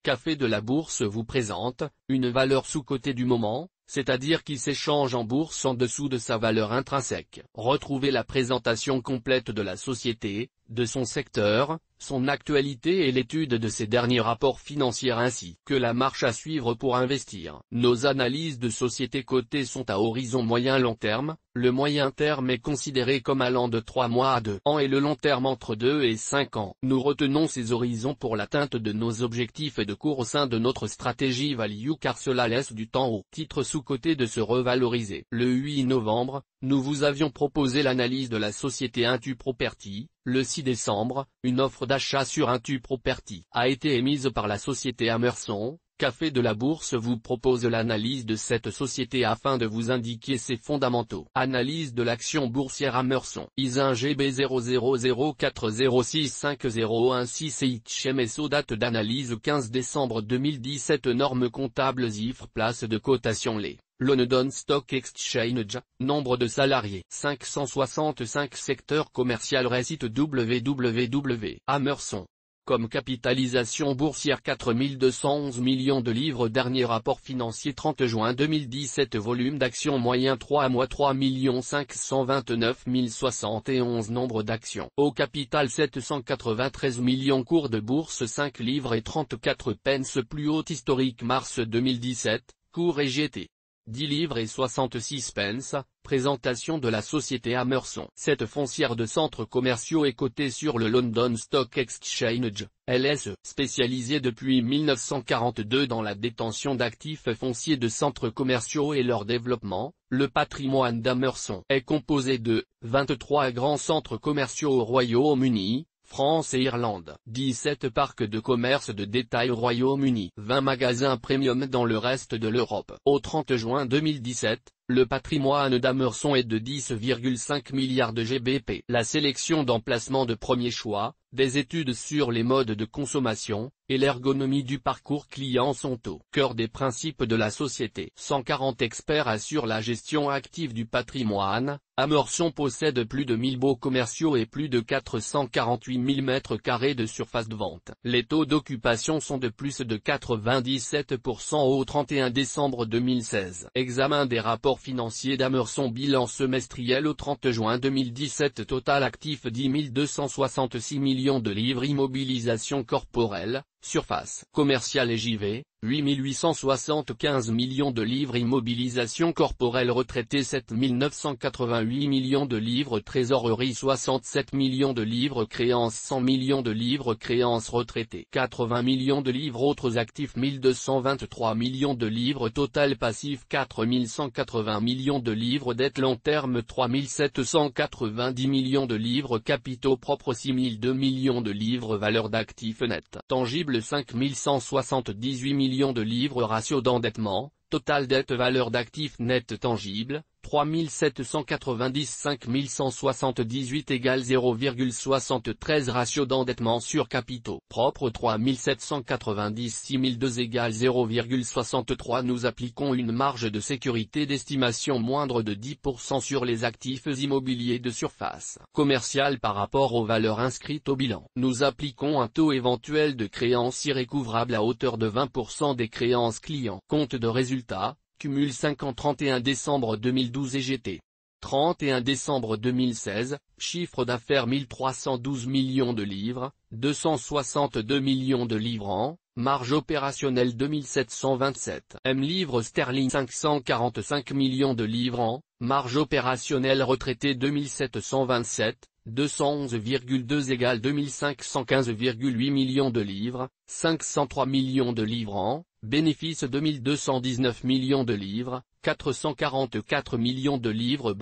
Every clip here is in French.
Café de la Bourse vous présente une valeur sous-cotée du moment, c'est-à-dire qui s'échange en bourse en dessous de sa valeur intrinsèque. Retrouvez la présentation complète de la société, de son secteur, son actualité et l'étude de ses derniers rapports financiers ainsi que la marche à suivre pour investir. Nos analyses de sociétés cotées sont à horizon moyen-long terme, le moyen terme est considéré comme allant de 3 mois à 2 ans et le long terme entre 2 et 5 ans. Nous retenons ces horizons pour l'atteinte de nos objectifs et de cours au sein de notre stratégie value car cela laisse du temps aux titres sous-cotés de se revaloriser. Le 8 novembre, nous vous avions proposé l'analyse de la société Intu Property. Le 6 décembre, une offre d'achat sur Intu Property a été émise par la société Amerson. Café de la Bourse vous propose l'analyse de cette société afin de vous indiquer ses fondamentaux. Analyse de l'action boursière Amerson. ISIN GB 0004065016 HMSO. Date d'analyse 15 décembre 2017. Normes comptables IFRS. Place de cotation les London Stock Exchange. Nombre de salariés 565. Secteur commercial. Récite www. Amerson. Comme capitalisation boursière 4211 millions de livres. Dernier rapport financier 30 juin 2017. Volume d'actions moyen 3 mois 3 529 071. Nombre d'actions au capital 793 millions. Cours de bourse 5 livres et 34 pence. Plus haute historique mars 2017. Cours EGT 10 livres et 66 pence. Présentation de la société Amerson. Cette foncière de centres commerciaux est cotée sur le London Stock Exchange, LSE, spécialisée depuis 1942 dans la détention d'actifs fonciers de centres commerciaux et leur développement. Le patrimoine d'Amerson est composé de 23 grands centres commerciaux au Royaume-Uni, France et Irlande, 17 parcs de commerce de détail au Royaume-Uni, 20 magasins premium dans le reste de l'Europe. Au 30 juin 2017, le patrimoine d'Amerson est de 10,5 milliards de GBP. La sélection d'emplacements de premier choix, des études sur les modes de consommation, et l'ergonomie du parcours client sont au cœur des principes de la société. 140 experts assurent la gestion active du patrimoine. Amerson possède plus de 1000 baux commerciaux et plus de 448 000 m² de surface de vente. Les taux d'occupation sont de plus de 97% au 31 décembre 2016. Examen des rapports financiers d'Amerson. Bilan semestriel au 30 juin 2017. Total actif 10 266 millions de livres. Immobilisation corporelle, surface commerciale et JV, 8 875 millions de livres. Immobilisation corporelle retraité 7 988 millions de livres. Trésorerie 67 millions de livres. Créances 100 millions de livres. Créances retraitées 80 millions de livres. Autres actifs 1223 millions de livres. Total passif 4 180 millions de livres. Dette long terme 3 790 millions de livres. Capitaux propres 6 002 millions de livres. Valeur d'actifs net tangible 5 178 millions de livres. Ratio d'endettement, total dette valeur d'actifs net tangible, 3 795 178 égale 0,73. Ratio d'endettement sur capitaux propres 3 790 6002 égale 0,63. Nous appliquons une marge de sécurité d'estimation moindre de 10% sur les actifs immobiliers de surface commerciale par rapport aux valeurs inscrites au bilan. Nous appliquons un taux éventuel de créances irrécouvrables à hauteur de 20% des créances clients. Compte de résultat. Cumul 5 ans 31 décembre 2012 EGT. 31 décembre 2016, chiffre d'affaires 1312 millions de livres, 262 millions de livres an, marge opérationnelle 2727 M livres sterling 545 millions de livres an, marge opérationnelle retraité 2727, 211,2 égale 2515,8 millions de livres, 503 millions de livres an, bénéfice 2219 millions de livres, 444 millions de livres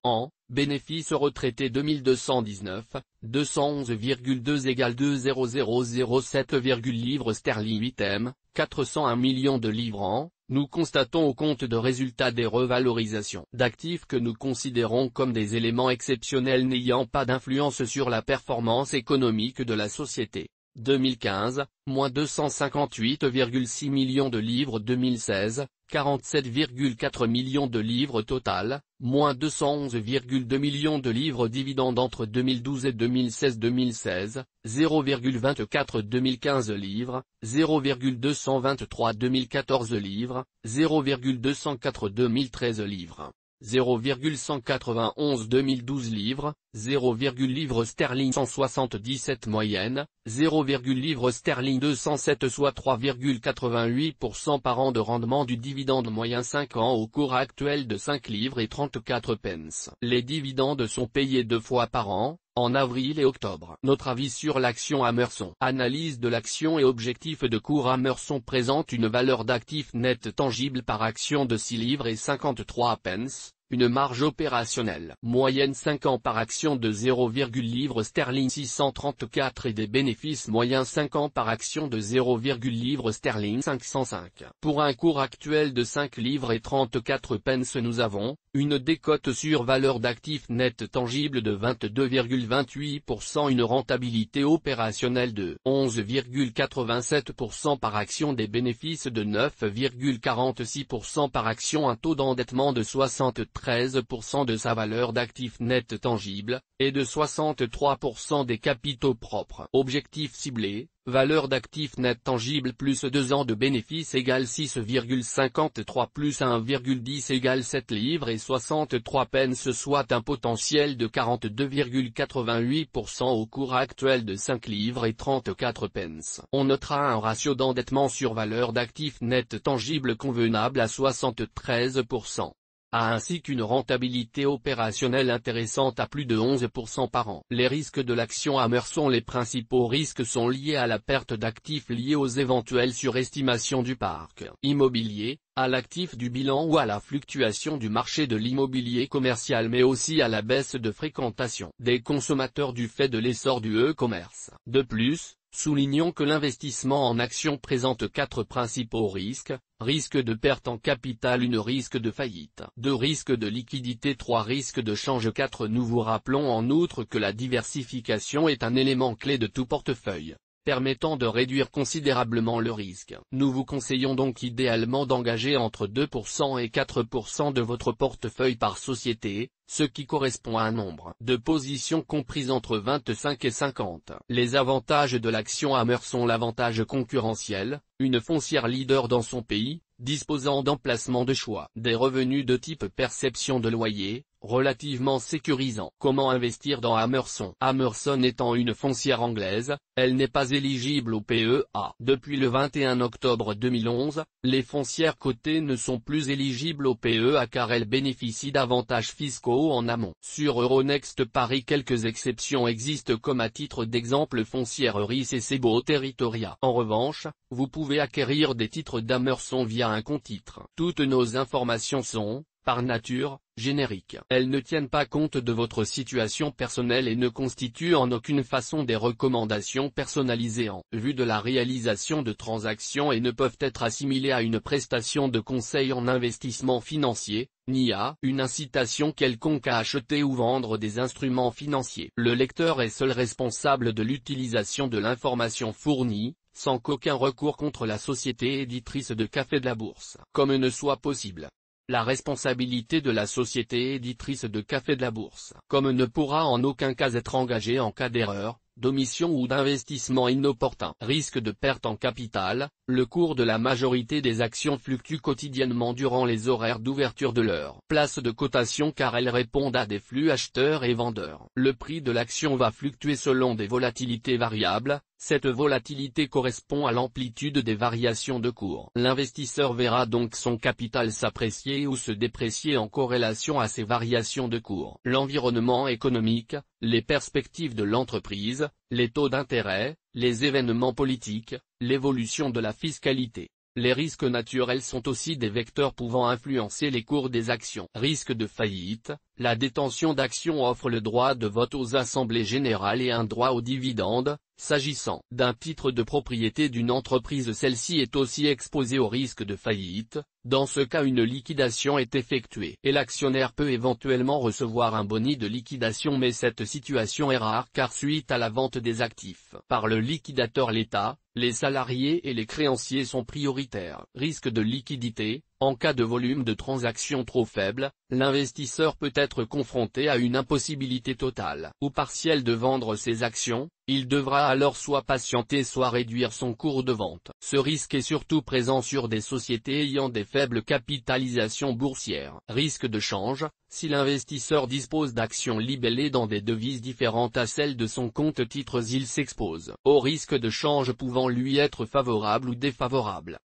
/an, bénéfice retraité 2219, 211,2 égale 20007, livres sterling 8M, 401 millions de livres an. Nous constatons au compte de résultat des revalorisations d'actifs que nous considérons comme des éléments exceptionnels n'ayant pas d'influence sur la performance économique de la société. 2015, moins 258,6 millions de livres 2016, 47,4 millions de livres total, moins 211,2 millions de livres dividendes entre 2012 et 2016, 0,24 2015 livres, 0,223 2014 livres, 0,204 2013 livres. 0,191 2012 livres, 0, livres sterling 177 moyenne, 0, livres sterling 207 soit 3,88% par an de rendement du dividende moyen 5 ans au cours actuel de 5 livres et 34 pence. Les dividendes sont payés 2 fois par an, en avril et octobre. Notre avis sur l'action Amerson. Analyse de l'action et objectif de cours. Amerson présente une valeur d'actif net tangible par action de 6 livres et 53 pence, une marge opérationnelle moyenne 5 ans par action de 0, livres sterling 634 et des bénéfices moyens 5 ans par action de 0, livres sterling 505. Pour un cours actuel de 5 livres et 34 pence nous avons une décote sur valeur d'actif net tangible de 22,28%, une rentabilité opérationnelle de 11,87% par action, des bénéfices de 9,46% par action, un taux d'endettement de 73% de sa valeur d'actif net tangible, et de 63% des capitaux propres. Objectif ciblé. Valeur d'actif net tangible plus 2 ans de bénéfices égale 6,53 plus 1,10 égale 7 livres et 63 pence, soit un potentiel de 42,88% au cours actuel de 5 livres et 34 pence. On notera un ratio d'endettement sur valeur d'actif net tangible convenable à 73%. Ainsi qu'une rentabilité opérationnelle intéressante à plus de 11% par an. Les risques de l'action Amerson. Les principaux risques sont liés à la perte d'actifs liés aux éventuelles surestimations du parc immobilier, à l'actif du bilan ou à la fluctuation du marché de l'immobilier commercial, mais aussi à la baisse de fréquentation des consommateurs du fait de l'essor du e-commerce. De plus, soulignons que l'investissement en actions présente 4 principaux risques: risque de perte en capital, 1 risque de faillite, 2 risques de liquidité, 3 risques de change, 4 nous vous rappelons en outre que la diversification est un élément clé de tout portefeuille, permettant de réduire considérablement le risque. Nous vous conseillons donc idéalement d'engager entre 2% et 4% de votre portefeuille par société, ce qui correspond à un nombre de positions comprises entre 25 et 50. Les avantages de l'action Amerson. L'avantage concurrentiel, une foncière leader dans son pays, disposant d'emplacements de choix, des revenus de type perception de loyer, relativement sécurisant. Comment investir dans Amerson? Amerson étant une foncière anglaise, elle n'est pas éligible au PEA. Depuis le 21 octobre 2011, les foncières cotées ne sont plus éligibles au PEA car elles bénéficient d'avantages fiscaux en amont. Sur Euronext Paris, quelques exceptions existent comme à titre d'exemple Foncière RIS et Sebo Territoria. En revanche, vous pouvez acquérir des titres d'Amerson via un compte titre. Toutes nos informations sont, par nature, génériques. Elles ne tiennent pas compte de votre situation personnelle et ne constituent en aucune façon des recommandations personnalisées en vue de la réalisation de transactions et ne peuvent être assimilées à une prestation de conseil en investissement financier, ni à une incitation quelconque à acheter ou vendre des instruments financiers. Le lecteur est seul responsable de l'utilisation de l'information fournie, sans qu'aucun recours contre la société éditrice de Café de la Bourse, comme ne soit possible. La responsabilité de la société éditrice de Café de la Bourse, comme ne pourra en aucun cas être engagée en cas d'erreur, d'omission ou d'investissement inopportun. Risque de perte en capital. Le cours de la majorité des actions fluctue quotidiennement durant les horaires d'ouverture de leur place de cotation car elles répondent à des flux acheteurs et vendeurs. Le prix de l'action va fluctuer selon des volatilités variables. Cette volatilité correspond à l'amplitude des variations de cours. L'investisseur verra donc son capital s'apprécier ou se déprécier en corrélation à ces variations de cours. L'environnement économique, les perspectives de l'entreprise, les taux d'intérêt, les événements politiques, l'évolution de la fiscalité. Les risques naturels sont aussi des vecteurs pouvant influencer les cours des actions. Risque de faillite. la détention d'actions offre le droit de vote aux assemblées générales et un droit aux dividendes. S'agissant d'un titre de propriété d'une entreprise, celle-ci est aussi exposée au risque de faillite. Dans ce cas, une liquidation est effectuée et l'actionnaire peut éventuellement recevoir un boni de liquidation, mais cette situation est rare car suite à la vente des actifs par le liquidateur, l'État, les salariés et les créanciers sont prioritaires. Risque de liquidité: en cas de volume de transactions trop faible, l'investisseur peut être confronté à une impossibilité totale ou partielle de vendre ses actions. Il devra alors soit patienter soit réduire son cours de vente. Ce risque est surtout présent sur des sociétés ayant des faibles capitalisations boursières. Risque de change: si l'investisseur dispose d'actions libellées dans des devises différentes à celles de son compte titres, il s'expose au risque de change pouvant lui être favorable ou défavorable.